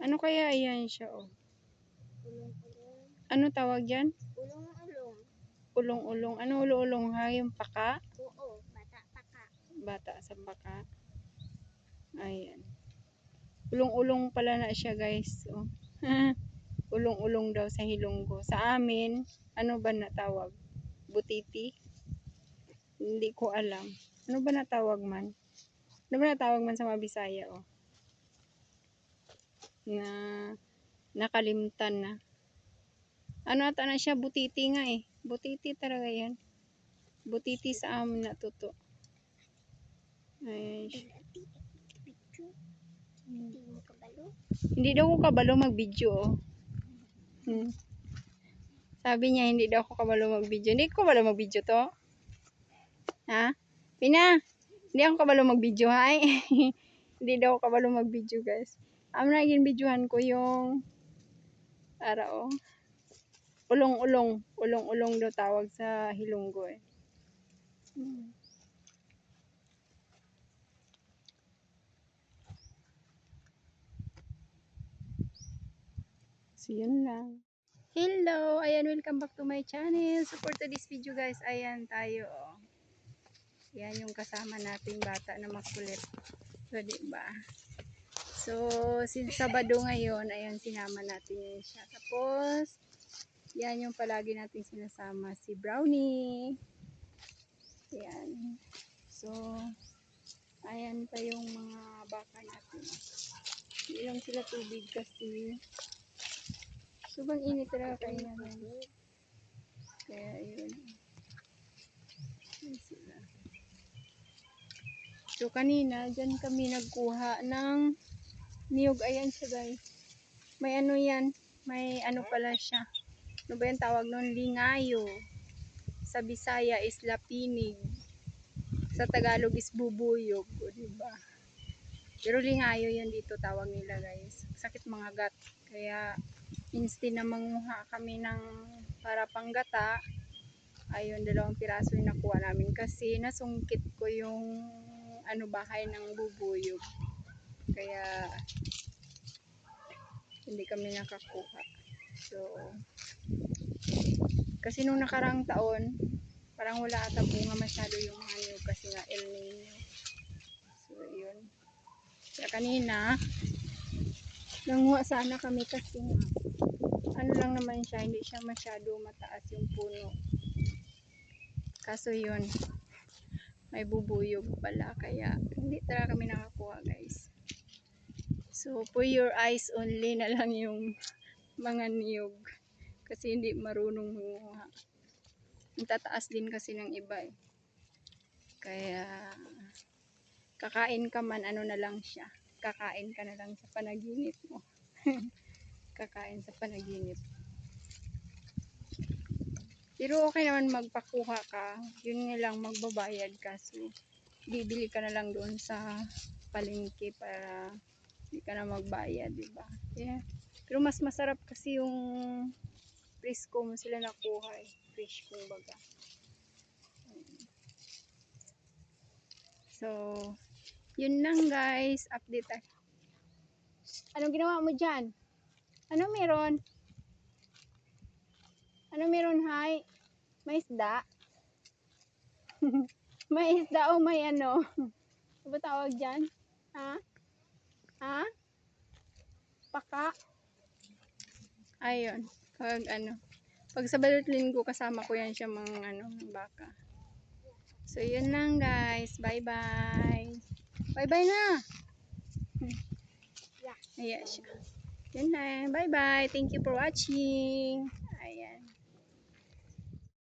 Ano kaya yan siya, oh? Ulong-ulong. Ano tawag yan? Ulong-ulong. Ulong-ulong. Ano ulong-ulong ha? Yung paka? Oo, bata paka. Bata sa paka. Ayan. Ulong-ulong pala na siya, guys. Oh. Ulong-ulong daw sa Hilonggo. Sa amin, ano ba natawag? Butiti? Hindi ko alam. Ano ba natawag man? Ano ba natawag man sa mga Bisaya, oh? Na nakalimtan na. Ano ata na siya? Butiti nga eh. Butiti talaga yan. Butiti sa amin natuto. Ayan siya. Hindi mo kabalo. Hindi daw ko kabalo mag-video, oh. Sabi niya, hindi daw ako kabalo mag-video. Hindi ko kabalo mag-video to. Ha? Pina, hindi ako kabalo mag-video, hay. Hindi daw ako kabalo mag-video, guys. Ang naging videohan ko yung oh. Ulong-ulong. Ulong-ulong daw tawag sa Hilonggo eh. So, yun lang. Hello! Ayan, welcome back to my channel. So, for today's video, guys, ayan tayo, oh. Yan yung kasama nating bata na makulit. So, diba? So, since Sabado ngayon, ayan, sinama natin yun siya. Tapos, yan yung palagi natin sinasama, si Brownie. Ayan. So, ayan pa yung mga baka natin. Hindi lang sila tubig kasi sobrang init talaga kayo naman. Kaya, yun. Ayan sila. So, kanina, dyan kami nagkuha ng niyog. Ayan siya, guys. May ano yan. May ano pala siya. Ano ba yung tawag nun? Lingayo. Sa Bisaya is lapinig. Sa Tagalog is bubuyog. O, diba? Pero lingayo yan dito tawag nila, guys. Sakit mga gat. Kaya, instead na manguha kami ng para panggata, ayun, 2 piraso yung nakuha namin. Kasi nasungkit ko yung ano bahay ng bubuyog. Kaya, hindi kami nakakuha. So, kasi nung nakaraang taon, parang wala ata bunga masyado yung mga niyog kasi nga El Nino. So, yun. Kaya kanina, nanguha sana kami kasi nga, ano lang naman siya, hindi siya masyado mataas yung puno. Kaso yun, may bubuyog pala, kaya hindi talaga kami nakakuha, guys. So, for your eyes only na lang yung mga niyog. Kasi hindi marunong manguha. Tataas din kasi ng iba eh. Kaya, kakain ka man, ano na lang siya. Kakain ka na lang sa panaginip mo. Kakain sa panaginip. Pero okay naman magpakuha ka. Yun nga lang, magbabayad ka. So, bibili ka na lang doon sa palengke para hindi ka na magbayad, diba? Yeah. Pero mas masarap kasi yung presko mo sila nakuha eh. Fresh kumbaga. So, yun lang guys. Update tayo. Anong ginawa mo dyan? Ano meron? Ano meron, hay? May isda? May isda o may ano? Ano ba tawag dyan? Ha? Ha? Paka? Ayun. Pag ano. Pag sa balot linggo, kasama ko yan siya mga ano, baka. So, yun lang guys. Bye-bye. Bye-bye na. Ayan siya. Yun lang. Bye-bye. Thank you for watching. Ayan.